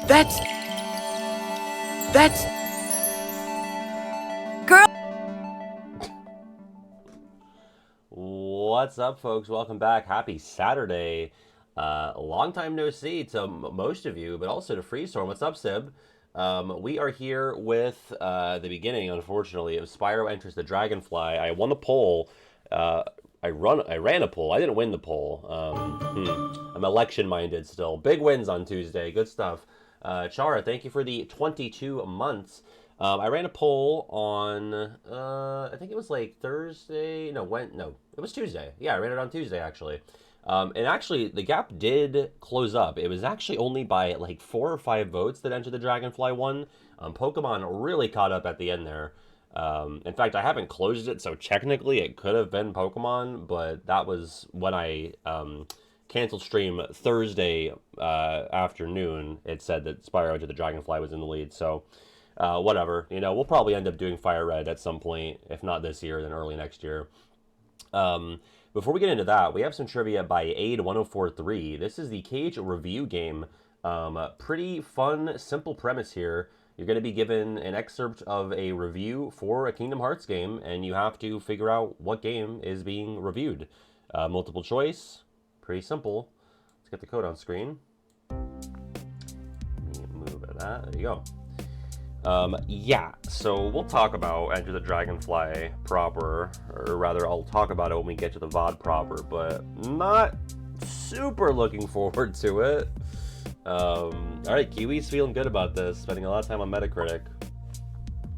That's girl. What's up, folks? Welcome back. Happy Saturday. Long time no see to most of you, but also to Freestorm. What's up, Sib? We are here with the beginning, unfortunately, of Spyro Enters the Dragonfly. I won the poll. I ran a poll. I didn't win the poll. I'm election-minded still. Big wins on Tuesday. Good stuff. Chara, thank you for the 22 months. I ran a poll on, I think it was like Thursday. No, it was Tuesday. Yeah, I ran it on Tuesday, actually. And actually, the gap did close up. It was actually only by like 4 or 5 votes that Enter the Dragonfly won. Pokemon really caught up at the end there. In fact, I haven't closed it, so technically it could have been Pokemon, but that was when I canceled stream Thursday afternoon. It said that Spyro Enter the Dragonfly was in the lead, so whatever. You know, we'll probably end up doing Fire Red at some point, if not this year, then early next year. Before we get into that, we have some trivia by Aid1043. This is the Cage review game. Pretty fun, simple premise here. You're going to be given an excerpt of a review for a Kingdom Hearts game, and you have to figure out what game is being reviewed. Multiple choice, pretty simple. Let's get the code on screen. Let me move that. There you go. Yeah, so we'll talk about Enter the Dragonfly proper, or rather I'll talk about it when we get to the VOD proper, but not super looking forward to it. Alright, Kiwi's feeling good about this, spending a lot of time on Metacritic,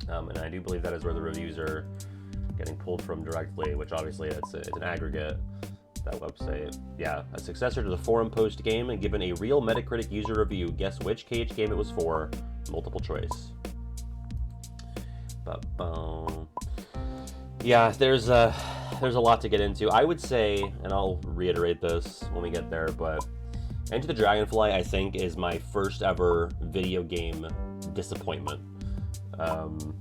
and I do believe that is where the reviews are getting pulled from directly, which obviously it's an aggregate, that website. Yeah, a successor to the forum post game, and given a real Metacritic user review, guess which Cage game it was for, multiple choice. Yeah, there's a lot to get into. I would say, and I'll reiterate this when we get there, but Enter the Dragonfly, I think, is my first ever video game disappointment. And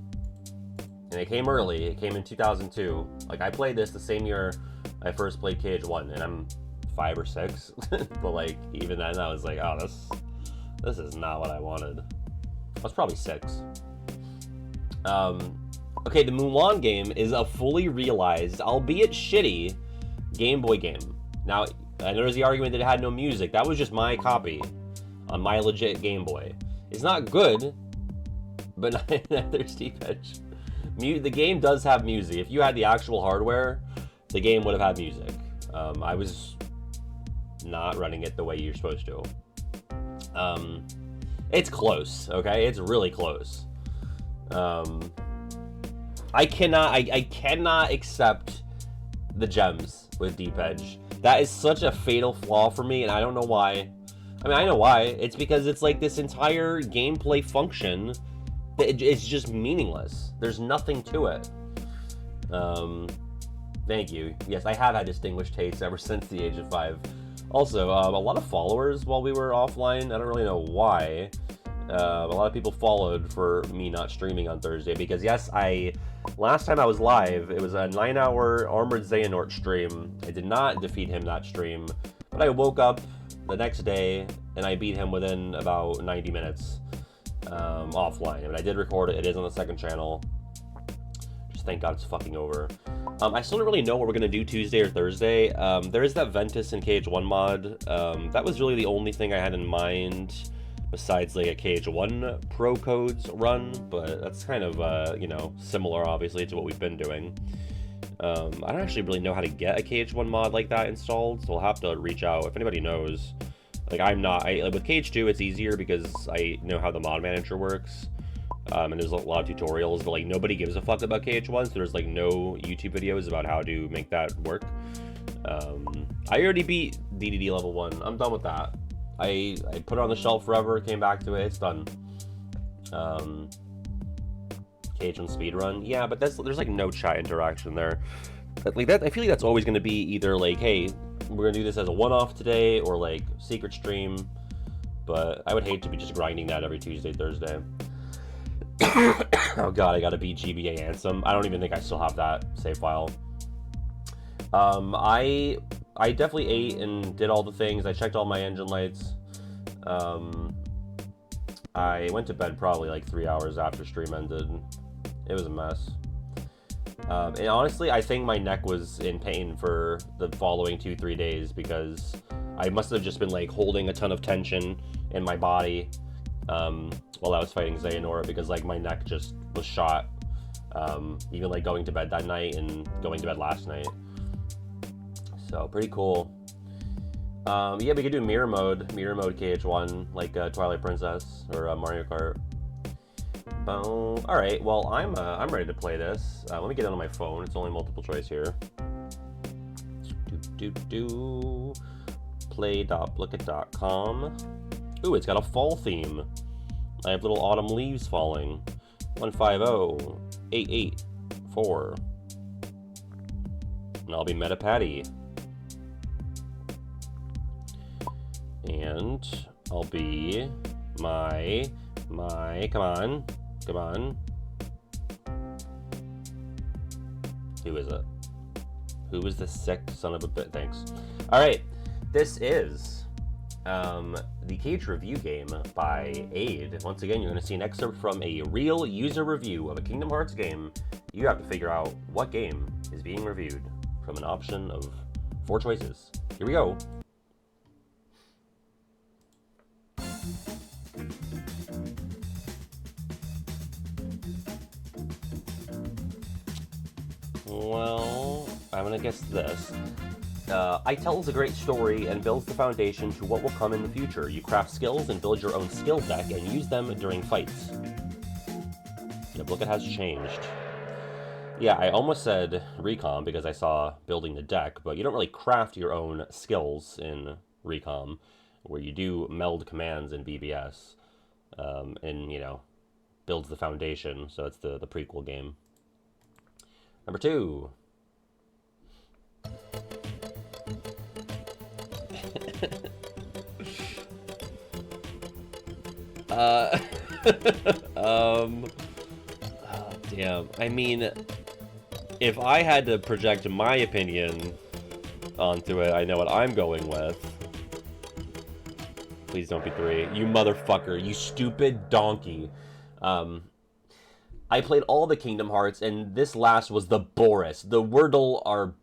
it came early. It came in 2002. Like, I played this the same year I first played Cage 1, and I'm 5 or 6. But, like, even then, I was like, oh, this is not what I wanted. I was probably 6. Okay, the Mulan game is a fully realized, albeit shitty, Game Boy game. Now, I know there's the argument that it had no music. That was just my copy on my legit Game Boy. It's not good, but neither's Deep Edge. The game does have music. If you had the actual hardware, the game would have had music. I was not running it the way you're supposed to. It's close, okay? It's really close. I cannot accept the gems with Deep Edge. That is such a fatal flaw for me, and I don't know why. I mean, I know why. It's because it's like this entire gameplay function that it's just meaningless. There's nothing to it. Thank you. Yes, I have had distinguished tastes ever since the age of 5. Also, a lot of followers while we were offline. I don't really know why. A lot of people followed for me not streaming on Thursday because, yes, last time I was live, it was a 9-hour Armored Xehanort stream. I did not defeat him that stream, but I woke up the next day and I beat him within about 90 minutes offline. I mean, I did record it. It is on the second channel. Just thank God it's fucking over. I still don't really know what we're going to do Tuesday or Thursday. There is that Ventus and Cage 1 mod. That was really the only thing I had in mind besides like a Cage 1 Pro Codes run, but that's kind of, you know, similar obviously to what we've been doing. I don't actually really know how to get a Cage 1 mod like that installed, so I'll have to reach out if anybody knows. Like, with Cage 2 it's easier because I know how the mod manager works, and there's a lot of tutorials, but like nobody gives a fuck about Cage 1, so there's like no YouTube videos about how to make that work. I already beat DDD level 1, I'm done with that. I put it on the shelf forever, came back to it, it's done. Cage 1 speedrun, yeah, but there's like no chat interaction there. Like that, I feel like that's always going to be either like, hey, we're going to do this as a one-off today, or like secret stream, but I would hate to be just grinding that every Tuesday, Thursday. Oh god, I gotta beat GBA Ansem. I don't even think I still have that save file. I definitely ate and did all the things. I checked all my engine lights. I went to bed probably like 3 hours after stream ended. It was a mess. And honestly, I think my neck was in pain for the following 2-3 days because I must have just been like holding a ton of tension in my body while I was fighting Xehanort, because like my neck just was shot. Even like going to bed that night and going to bed last night. So pretty cool. Yeah, we could do mirror mode KH1, like Twilight Princess or Mario Kart. Boom. All right, well I'm ready to play this. Let me get it on my phone. It's only multiple choice here. Play.blooket.com. Ooh, it's got a fall theme. I have little autumn leaves falling. 150884. And I'll be Meta Patty. And I'll be my come on. Who is it? Who is the sick son of a bit? Thanks. All right, this is the Cage review game by Aid. Once again, you're going to see an excerpt from a real user review of a Kingdom Hearts game. You have to figure out what game is being reviewed from an option of 4 choices. Here we go. Well, I'm gonna guess this. I tells a great story and builds the foundation to what will come in the future. You craft skills and build your own skill deck and use them during fights. The Blooket has changed. Yeah, I almost said Recom because I saw building the deck, but you don't really craft your own skills in Recom, where you do meld commands in BBS, and, you know, builds the foundation, so it's the prequel game. Number 2. Oh, damn. I mean, if I had to project my opinion onto it, I know what I'm going with. Please don't be 3. You motherfucker. You stupid donkey. I played all the Kingdom Hearts, and this last was the Boris. The Wordle are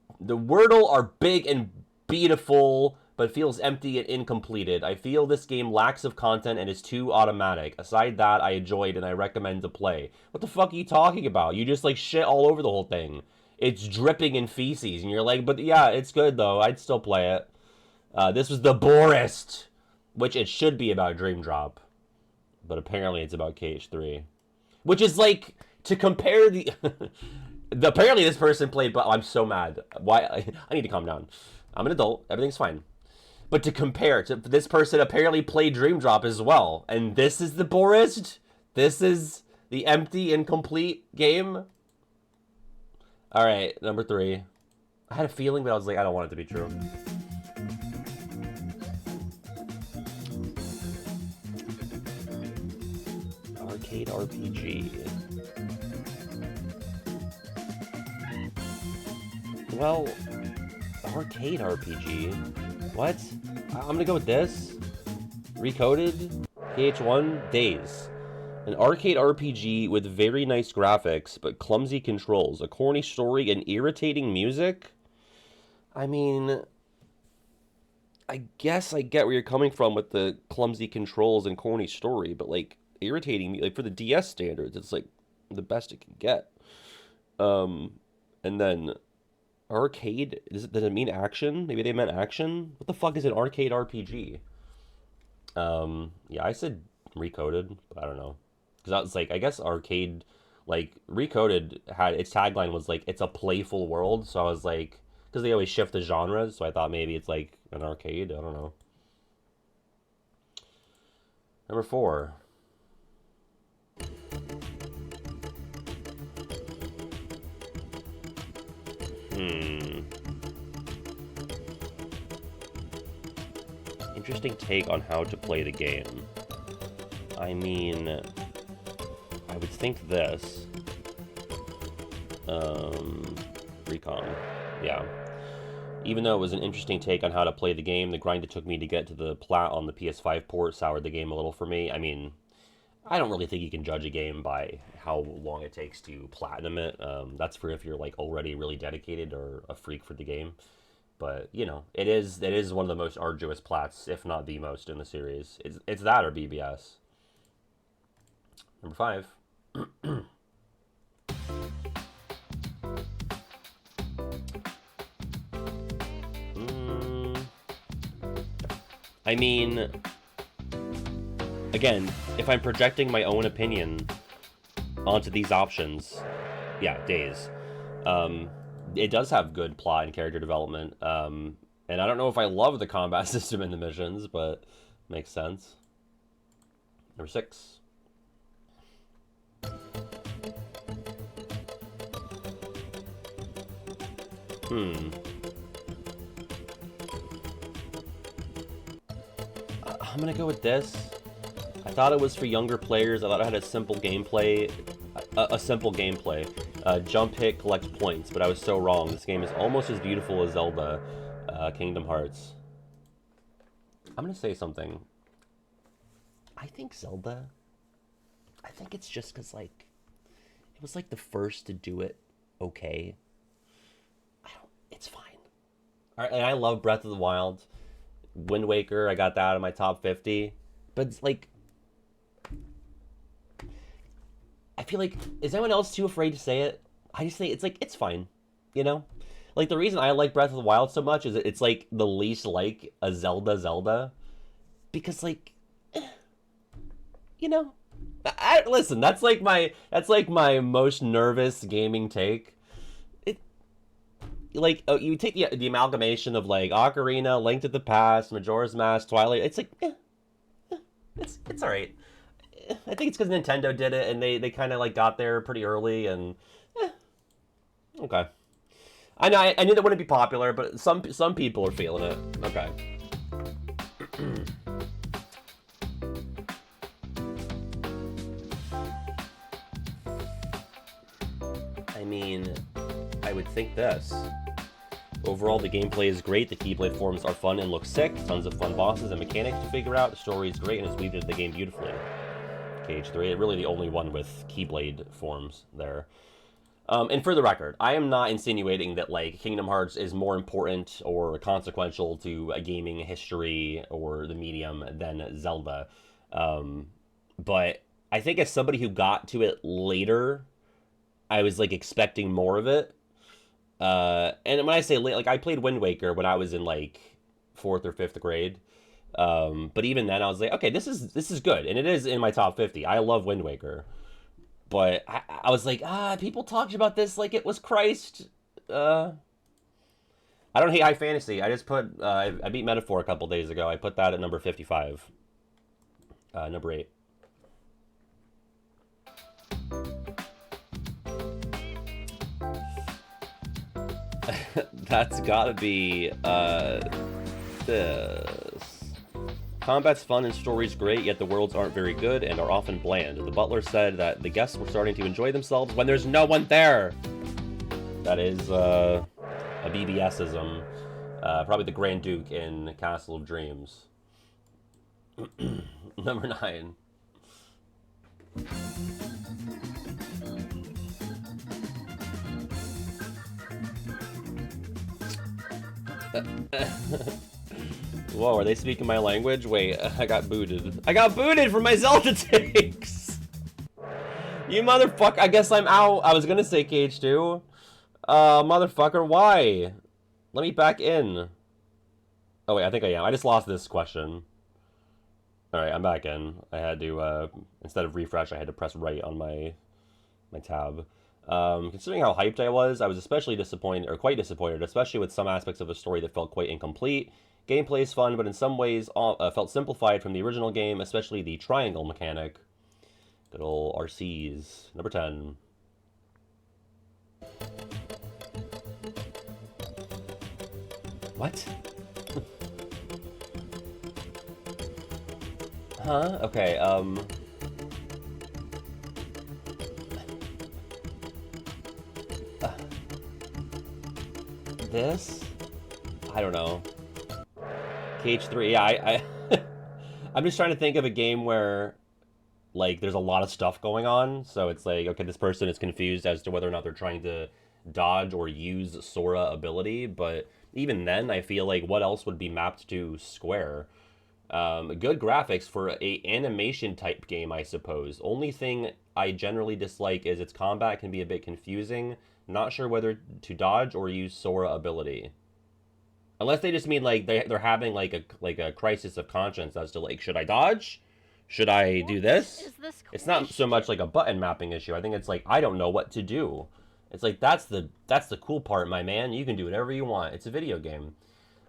big and beautiful, but feels empty and incompleted. I feel this game lacks of content and is too automatic. Aside that, I enjoyed and I recommend to play. What the fuck are you talking about? You just like shit all over the whole thing. It's dripping in feces, and you're like, but yeah, it's good though. I'd still play it. This was the Boris, which it should be about Dream Drop, but apparently it's about KH3. Which is like, to compare the... apparently this person played... But I'm so mad. Why? I need to calm down. I'm an adult. Everything's fine. But to compare, this person apparently played Dream Drop as well. And this is the Boris? This is the empty, incomplete game? Alright, number 3. I had a feeling, but I was like, I don't want it to be true. Arcade RPG. Well, arcade RPG. What? I'm gonna go with this. Recoded. KH1 Days. An arcade RPG with very nice graphics, but clumsy controls. A corny story and irritating music? I mean, I guess I get where you're coming from with the clumsy controls and corny story, but like, irritating me, like for the DS standards, it's like the best it can get. And then arcade, does it mean action? Maybe they meant action. What the fuck is an arcade RPG? Yeah, I said Recoded, but I don't know, because I was like, I guess arcade, like Recoded had its tagline was like, it's a playful world, so I was like, because they always shift the genres, so I thought maybe it's like an arcade. I don't know. Number 4. Interesting take on how to play the game. I mean, I would think this. Recon. Yeah. Even though it was an interesting take on how to play the game, the grind it took me to get to the plat on the PS5 port soured the game a little for me. I mean, I don't really think you can judge a game by how long it takes to platinum it. That's for if you're like already really dedicated or a freak for the game. But you know, it is one of the most arduous plats, if not the most in the series. It's that or BBS. Number five. mm, I mean, again, if I'm projecting my own opinion onto these options, yeah, Days. It does have good plot and character development. And I don't know if I love the combat system in the missions, but makes sense. Number six. I'm gonna go with this. I thought it was for younger players. I thought it had a simple gameplay. A simple gameplay. Jump, hit, collect points, but I was so wrong. This game is almost as beautiful as Zelda Kingdom Hearts. I'm gonna say something. I think Zelda. I think it's just because, like, it was, like, the first to do it okay. It's fine. All right, and I love Breath of the Wild. Wind Waker, I got that in my top 50. But, it's like, I feel like, is anyone else too afraid to say it? I just think it's like, it's fine, you know? Like, the reason I like Breath of the Wild so much is that it's, like, the least like a Zelda. Because, like, you know? Listen, that's like my most nervous gaming take. Like, you take the amalgamation of, like, Ocarina, Link to the Past, Majora's Mask, Twilight. It's like, it's all right. I think it's because Nintendo did it, and they kind of, like, got there pretty early, and okay. I know I knew that wouldn't be popular, but some people are feeling it. Okay. I mean, I would think this. Overall, the gameplay is great, the Keyblade forms are fun and look sick, tons of fun bosses and mechanics to figure out, the story is great and is weaved into the game beautifully. KH3, really the only one with Keyblade forms there. And for the record, I am not insinuating that, like, Kingdom Hearts is more important or consequential to a gaming history or the medium than Zelda. But I think as somebody who got to it later, I was, like, expecting more of it. And when I say late, like, I played Wind Waker when I was in, like, 4th or 5th grade. But even then, I was like, okay, this is good, and it is in my top 50. I love Wind Waker, but I was like, people talked about this like it was Christ. I don't hate high fantasy. I just put I beat Metaphor a couple days ago. I put that at number 55. Number 8. That's gotta be this. Combat's fun and story's great, yet the worlds aren't very good and are often bland. The butler said that the guests were starting to enjoy themselves when there's no one there. That is a BBSism. Probably the Grand Duke in Castle of Dreams. Number 9. Whoa, are they speaking my language? Wait, I got booted. I got booted for my Zelda takes! You motherfucker, I guess I'm out. I was gonna say KH2. Motherfucker, why? Let me back in. Oh wait, I think I am. I just lost this question. Alright, I'm back in. I had to, instead of refresh, I had to press right on my tab. Considering how hyped I was especially disappointed, or quite disappointed, especially with some aspects of the story that felt quite incomplete. Gameplay is fun, but in some ways felt simplified from the original game, especially the triangle mechanic. Good old RCs. Number 10. What? Huh? Okay, this? I don't know. KH3, yeah, I'm just trying to think of a game where Like, there's a lot of stuff going on, so it's like, okay, this person is confused as to whether or not they're trying to dodge or use Sora ability, but even then, I feel like what else would be mapped to square? Good graphics for a animation type game, I suppose. Only thing I generally dislike is its combat can be a bit confusing. Not sure whether to dodge or use Sora ability. Unless they just mean like they're having like a crisis of conscience as to like, should I dodge? Should I What do this? is this It's not so much question? like a button mapping issue. I think it's like I don't know what to do. It's like that's the cool part, my man. You can do whatever you want. It's a video game.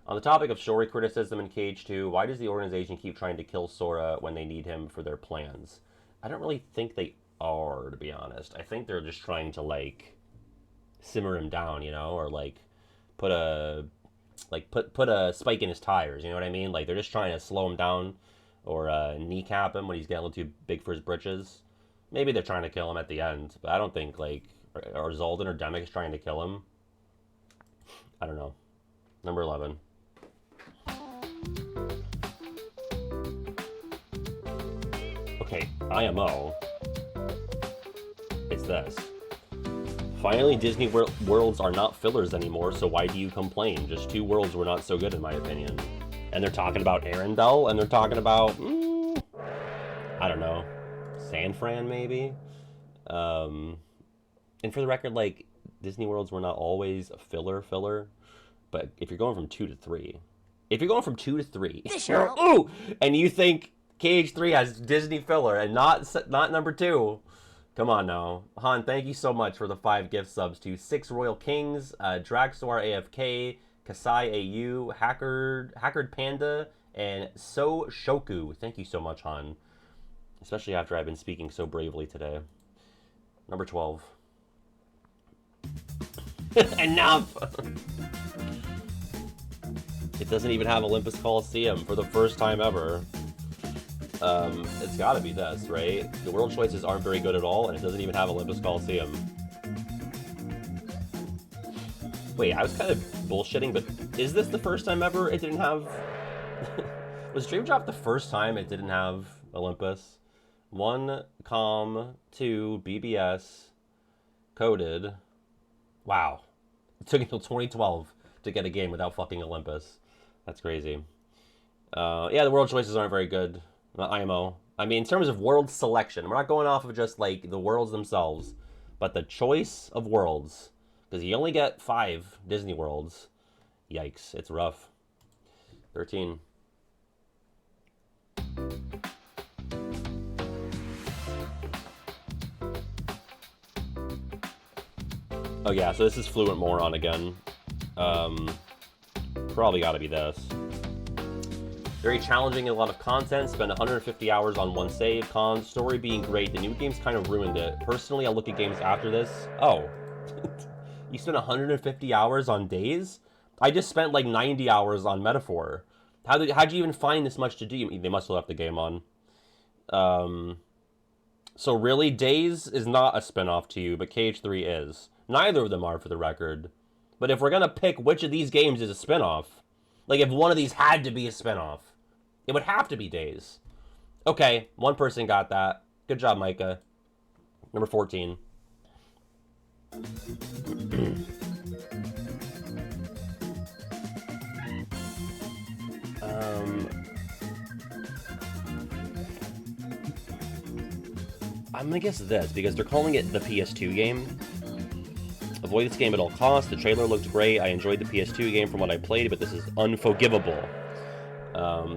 On the topic of story criticism in Cage 2, why does the organization keep trying to kill Sora when they need him for their plans? I don't really think they are, to be honest. I think they're just trying to like simmer him down, you know, or like put a put a spike in his tires. You know what I mean? Like they're just trying to slow him down or kneecap him when he's getting a little too big for his britches. Maybe they're trying to kill him at the end, but I don't think like or Zoldan or Demic is trying to kill him. I don't know. Number 11. Okay, IMO. It's this. Finally, Disney worlds are not fillers anymore, so why do you complain? Just two worlds were not so good, in my opinion. And they're talking about Arendelle, and they're talking about, I don't know, San Fran, maybe? Um, and for the record, like, Disney worlds were not always a filler, but if you're going from two to three, if you're going from two to three, This should help. ooh, and you think KH3 has Disney filler and not number two, come on now. Han, thank you so much for the 5 gift subs to 6 Royal Kings, Dragstore AFK, Kasai AU, Hackered Panda, and So Shoku. Thank you so much, Han. Especially after I've been speaking so bravely today. Number 12. Enough! It doesn't even have Olympus Coliseum for the first time ever. It's gotta be this, right? The world choices aren't very good at all, and it doesn't even have Olympus Coliseum. Wait, I was kind of bullshitting, but is this the first time ever it didn't have... Was Dream Drop the first time it didn't have Olympus? 1, COM, 2, BBS, coded. Wow. It took until 2012 to get a game without fucking Olympus. That's crazy. Yeah, the world choices aren't very good. Not IMO. I mean, in terms of world selection, we're not going off of just like the worlds themselves, but the choice of worlds. Because you only get 5 Disney worlds. Yikes, it's rough. 13. Oh yeah, so this is Fluent Moron again. Probably gotta be this. Very challenging and a lot of content. Spend 150 hours on one save. Cons, story being great. The new games kind of ruined it. Personally, I'll look at games after this. Oh. You spent 150 hours on Days? I just spent like 90 hours on Metaphor. How'd you even find this much to do? They must have left the game on. So really, Days is not a spinoff to you, but KH3 is. Neither of them are, for the record. But if we're gonna pick which of these games is a spinoff, like if one of these had to be a spinoff, it would have to be Days. Okay, one person got that. Good job, Micah. Number 14. I'm gonna guess this because they're calling it the PS2 game. Avoid this game at all costs. The trailer looked great. I enjoyed the PS2 game from what I played, but this is unforgivable.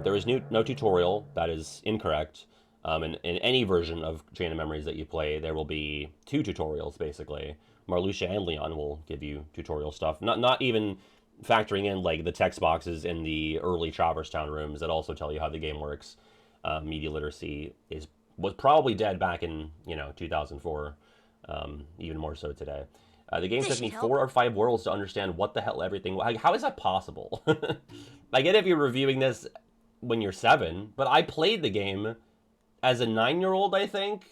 There is no tutorial. That is incorrect. In any version of Chain of Memories that you play, there will be 2 tutorials, basically. Marluxia and Leon will give you tutorial stuff. Not even factoring in like the text boxes in the early Traverse Town rooms that also tell you how the game works. Media literacy was probably dead back in 2004, even more so today. The game took me 4 or 5 worlds to understand what the hell everything was. How is that possible? I get if you're reviewing this when you're 7, but I played the game as a 9-year-old, I think.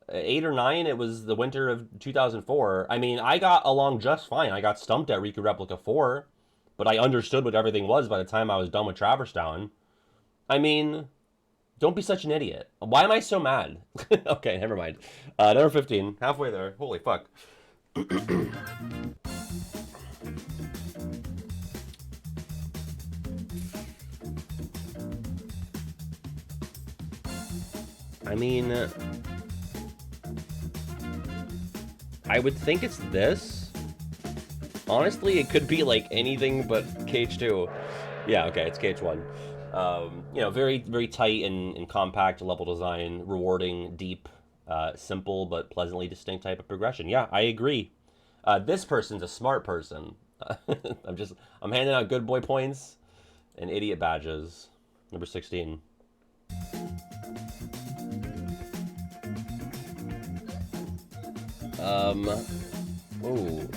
8 or 9, it was the winter of 2004. I mean, I got along just fine. I got stumped at Riku Replica 4, but I understood what everything was by the time I was done with Traverse Town. I mean, Don't be such an idiot. Why am I so mad? Okay, never mind. Number 15, halfway there. Holy fuck. I mean, I would think it's this. Honestly, it could be like anything but KH2. Yeah, okay, it's KH1. You know, very, very tight and compact level design, rewarding, deep, simple, but pleasantly distinct type of progression. Yeah, I agree. This person's a smart person. I'm handing out good boy points and idiot badges. Number 16. Um, oh,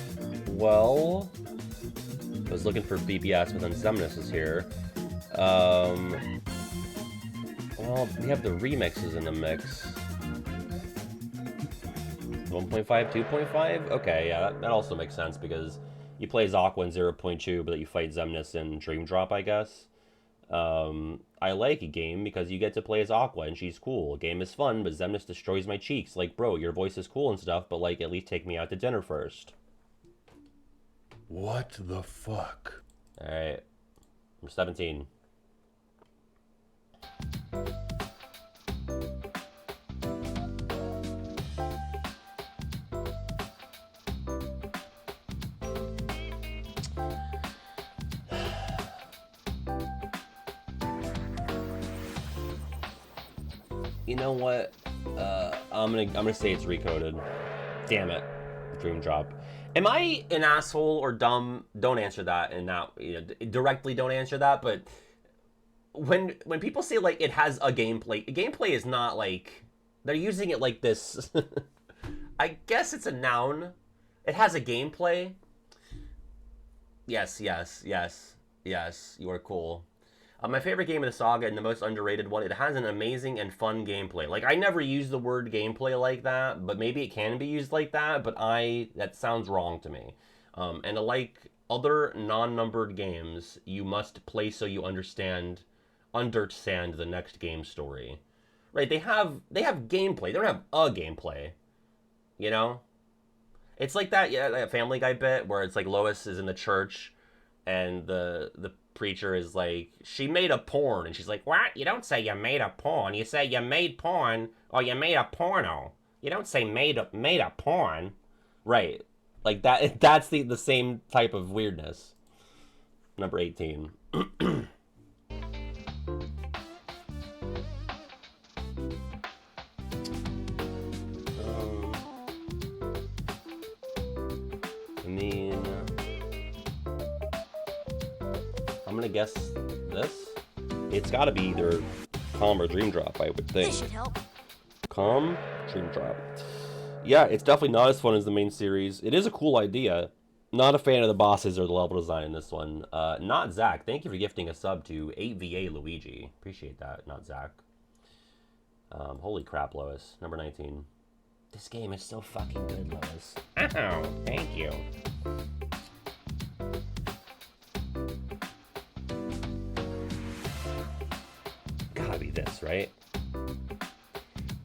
well, I was looking for BBS, but then Zemnis is here. Well, we have the remixes in the mix. 1.5, 2.5? Okay, yeah, that also makes sense because you play Aqua in 0.2, but you fight Zemnis in Dream Drop, I guess. I like a game because you get to play as Aqua and she's cool. A game is fun, but Zemnis destroys my cheeks. Like, bro, your voice is cool and stuff, but like, at least take me out to dinner first. What the fuck? Alright. Number 17. You know what? I'm gonna say it's recoded. Damn it, Dream Drop. Am I an asshole or dumb? Don't answer that, and not directly. Don't answer that. But when people say like it has a gameplay is not like they're using it like this. I guess it's a noun. It has a gameplay. Yes, yes, yes, yes. You are cool. My favorite game of the saga and the most underrated one. It has an amazing and fun gameplay. Like I never use the word gameplay like that, but maybe it can be used like that. But that sounds wrong to me. And like other non-numbered games, you must play so you understand the next game story. Right? They have gameplay. They don't have a gameplay. You know? It's like that, yeah, that Family Guy bit where it's like Lois is in the church and the preacher is like, she made a porn, and she's like, what? You don't say you made a porn. You say you made porn or you made a porno. You don't say made a porn, right? Like that. That's the same type of weirdness. Number 18. I mean, I'm gonna guess this. It's got to be either Calm or Dream Drop, I would think. This should help. Calm, Dream Drop. Yeah, it's definitely not as fun as the main series. It is a cool idea. Not a fan of the bosses or the level design in this one. Not Zach. Thank you for gifting a sub to 8VA Luigi. Appreciate that, not Zach. Holy crap, Lois. Number 19. This game is so fucking good, Lois. Oh, thank you. Gotta be this, right?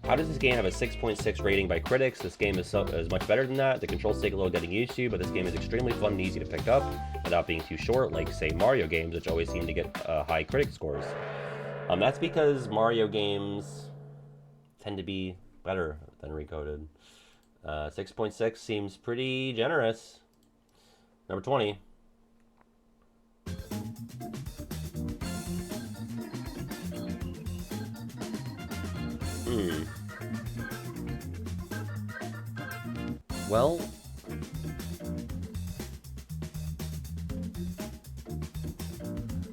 How does this game have a 6.6 rating by critics? This game is much better than that. The controls take a little getting used to, but this game is extremely fun and easy to pick up without being too short, like, say, Mario games, which always seem to get high critic scores. That's because Mario games tend to be better than recoded. 6.6 seems pretty generous. Number 20. Well,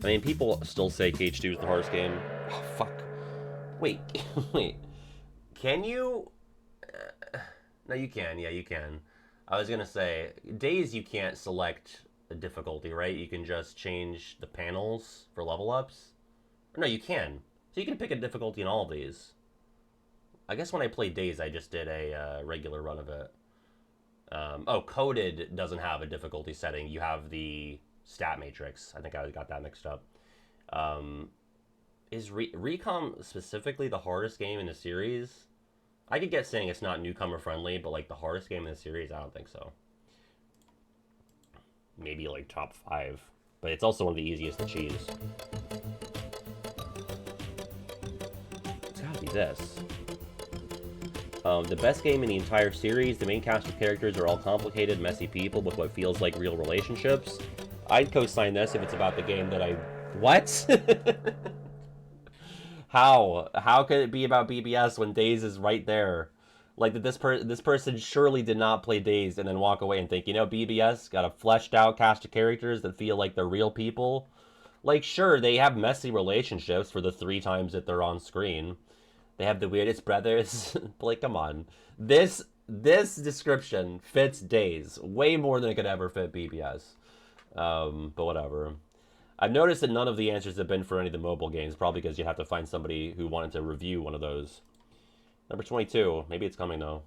I mean, people still say KH2 is the hardest game. Oh, fuck. Wait, wait. Can you? No, you can. Yeah, you can. I was gonna say, Days you can't select a difficulty, right? You can just change the panels for level ups. Or no, you can. So you can pick a difficulty in all of these. I guess when I played Days, I just did a regular run of it. Coded doesn't have a difficulty setting. You have the stat matrix. I think I got that mixed up. Is Recom specifically the hardest game in the series? I could get saying it's not newcomer friendly, but like the hardest game in the series, I don't think so. Maybe like top 5, but it's also one of the easiest to cheese. It's gotta be this. The best game in the entire series. The main cast of characters are all complicated, messy people with what feels like real relationships. I'd co-sign this if it's about the game that I... What? How could it be about BBS when Days is right there? Like, this person surely did not play Days and then walk away and think, you know, BBS got a fleshed out cast of characters that feel like they're real people. Like, sure, they have messy relationships for the 3 times that they're on screen. They have the weirdest brothers. Like, come on. This description fits Days way more than it could ever fit BBS. But whatever. I've noticed that none of the answers have been for any of the mobile games, probably because you have to find somebody who wanted to review one of those. Number 22. Maybe it's coming, though.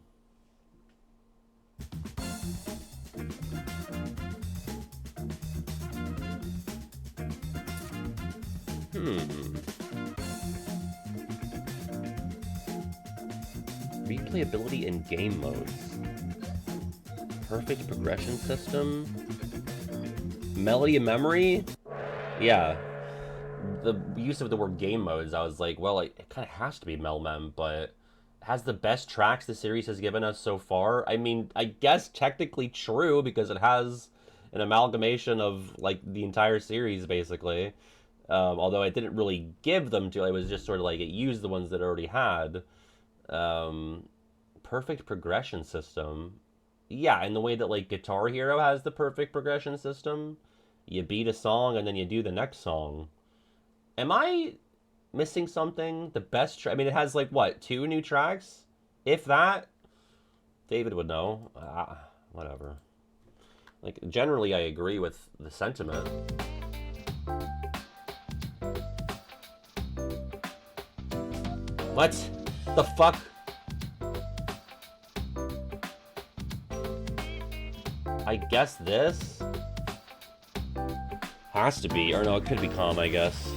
Replayability in game modes. Perfect progression system. Melody and memory? Yeah. The use of the word game modes, I was like, well, it kind of has to be Melmem, but has the best tracks the series has given us so far. I mean, I guess technically true, because it has an amalgamation of, like, the entire series, basically. Although it didn't really give them to, it was just sort of like it used the ones that it already had. Perfect progression system. Yeah, in the way that, like, Guitar Hero has the perfect progression system. You beat a song and then you do the next song. Am I missing something? The best I mean, it has, like, what, 2 new tracks? If that? David would know. Whatever. Like, generally I agree with the sentiment. What the fuck? I guess this has to be, or no, it could be Calm, I guess.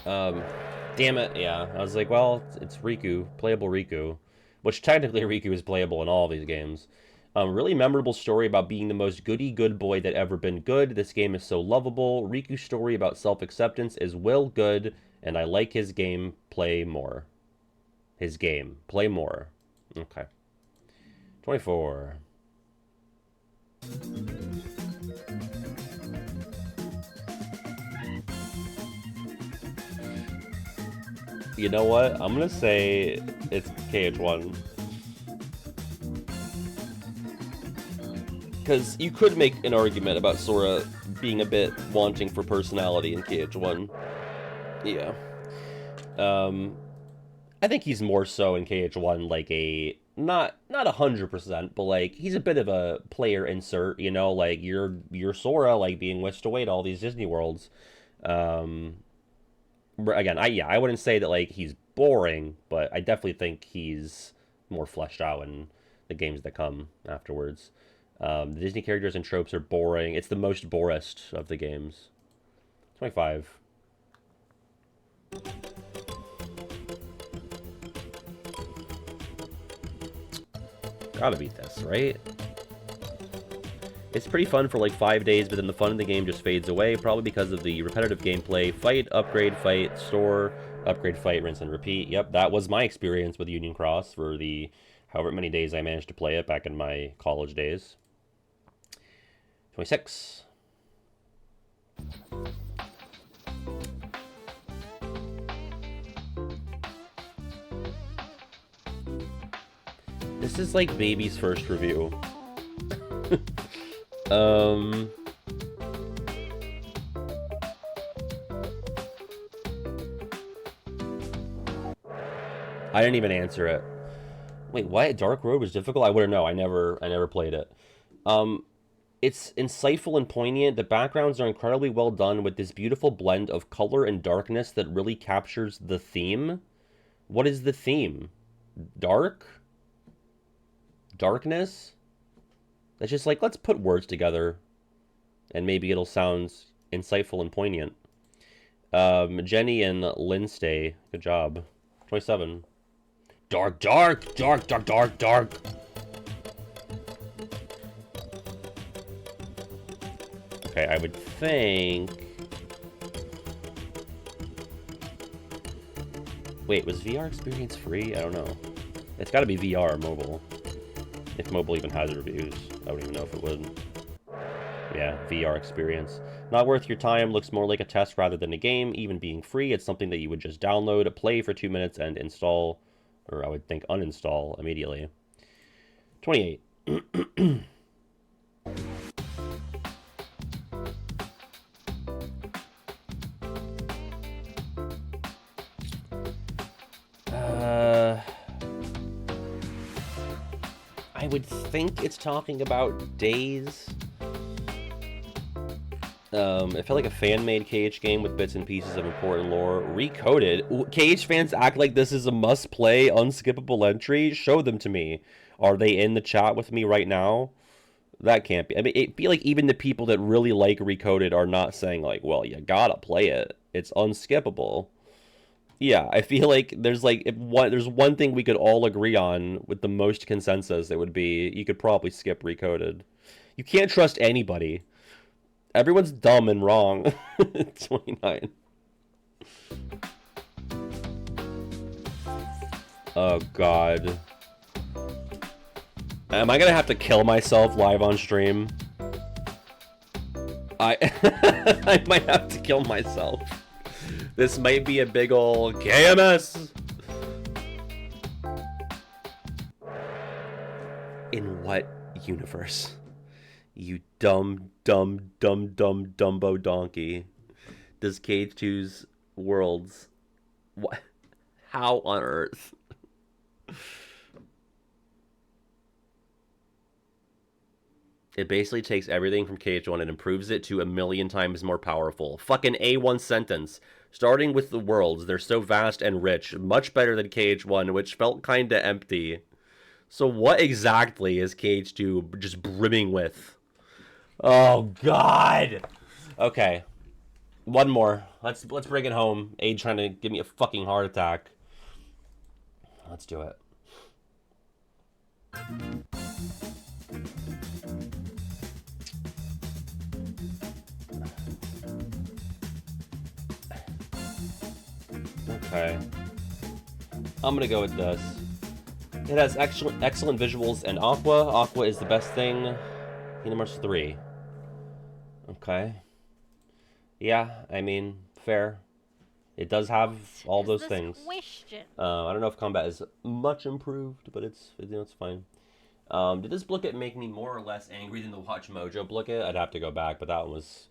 Damn it, yeah. I was like, well, it's Riku, playable Riku, which technically Riku is playable in all of these games. Really memorable story about being the most goody good boy that ever been good. This game is so lovable. Riku's story about self-acceptance is well good, and I like his game. Play more. His game. Play more. Okay. 24. You know what? I'm gonna say it's KH1. Because you could make an argument about Sora being a bit wanting for personality in KH1. Yeah. I think he's more so in KH1 like a not 100%, but like he's a bit of a player insert, you know, like you're Sora, like being whisked away to all these Disney worlds. Again, I wouldn't say that like he's boring, but I definitely think he's more fleshed out in the games that come afterwards. The Disney characters and tropes are boring. It's the most borest of the games. 25. Gotta beat this, right? It's pretty fun for like 5 days, but then the fun in the game just fades away, probably because of the repetitive gameplay. Fight, upgrade, fight, store, upgrade, fight, rinse, and repeat. Yep, that was my experience with Union Cross for the however many days I managed to play it back in my college days. 26. This is like baby's first review. I didn't even answer it. Wait, what? Dark Road was difficult? I wouldn't know. I never played it. It's insightful and poignant. The backgrounds are incredibly well done with this beautiful blend of color and darkness that really captures the theme. What is the theme? Dark? Darkness? That's just like, let's put words together and maybe it'll sound insightful and poignant. Jenny and Lindsay. Good job. 27. Dark, dark, dark, dark, dark, dark. Okay, I would think... Wait, was VR experience free? I don't know. It's gotta be VR mobile. If mobile even has reviews. I don't even know if it would. Yeah, VR experience. Not worth your time, looks more like a test rather than a game. Even being free, it's something that you would just download, play for 2 minutes, and install, or I would think uninstall immediately. 28. I would think it's talking about Days. It felt like a fan-made KH game with bits and pieces of important lore. Recoded. KH fans act like this is a must-play, unskippable entry. Show them to me. Are they in the chat with me right now? That can't be. I mean, it feel like even the people that really like Recoded are not saying like, well, you gotta play it. It's unskippable. Yeah, I feel like there's like there's one thing we could all agree on with the most consensus. It would be you could probably skip Recoded. You can't trust anybody. Everyone's dumb and wrong. 29. Oh god. Am I gonna have to kill myself live on stream? I might have to kill myself. This might be a big ol' KMS! In what universe? You dumb, dumb, dumb, dumb, dumbo donkey. Does KH2's worlds... What? How on earth? It basically takes everything from KH1 and improves it to a million times more powerful. Fucking A1 sentence. Starting with the worlds, they're so vast and rich. Much better than KH1, which felt kinda empty. So what exactly is KH2 just brimming with? Oh, God! Okay. One more. Let's bring it home. Aid trying to give me a fucking heart attack. Let's do it. Okay. I'm gonna go with this. It has excellent visuals and Aqua. Aqua is the best thing. Kingdom Hearts 3. Okay. Yeah, I mean, fair. It does have all those things. I don't know if combat is much improved, but it's fine. Did this Blooket make me more or less angry than the Watch Mojo Blooket? I'd have to go back, but that one was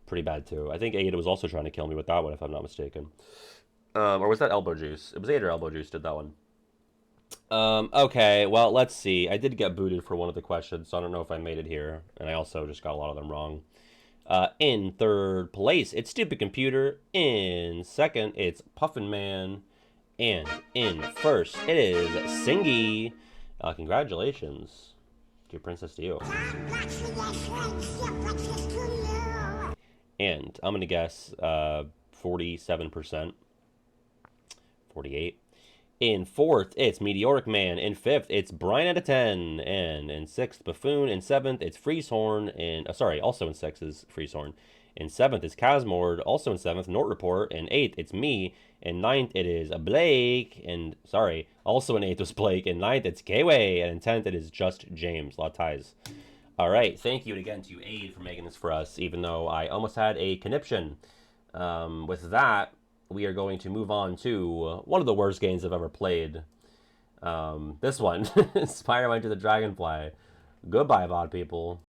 pretty bad too. I think Ada was also trying to kill me with that one, if I'm not mistaken. Or was that Elbow Juice? It was Ada or Elbow Juice did that one. Okay, well, let's see. I did get booted for one of the questions, so I don't know if I made it here. And I also just got a lot of them wrong. In third place, it's Stupid Computer. In second, it's Puffin Man. And in first, it is Singy. Congratulations. Dear Princess to you. And I'm going to guess 47%. 48. In fourth, it's Meteoric Man. In fifth, it's Brian out of 10. And in sixth, Buffoon. In seventh, it's Freezehorn. And also in sixth is Freezehorn. In seventh is Casmord. Also in seventh, Nort Report. In eighth, it's me. In ninth, it is Blake. And also in eighth was Blake. In ninth, it's K-Way. And in 10th, it is just James. A lot of ties. All right, thank you again to Aid for making this for us, even though I almost had a conniption. With that, we are going to move on to one of the worst games I've ever played. This one, Spider-Man to the Dragonfly. Goodbye, VOD people.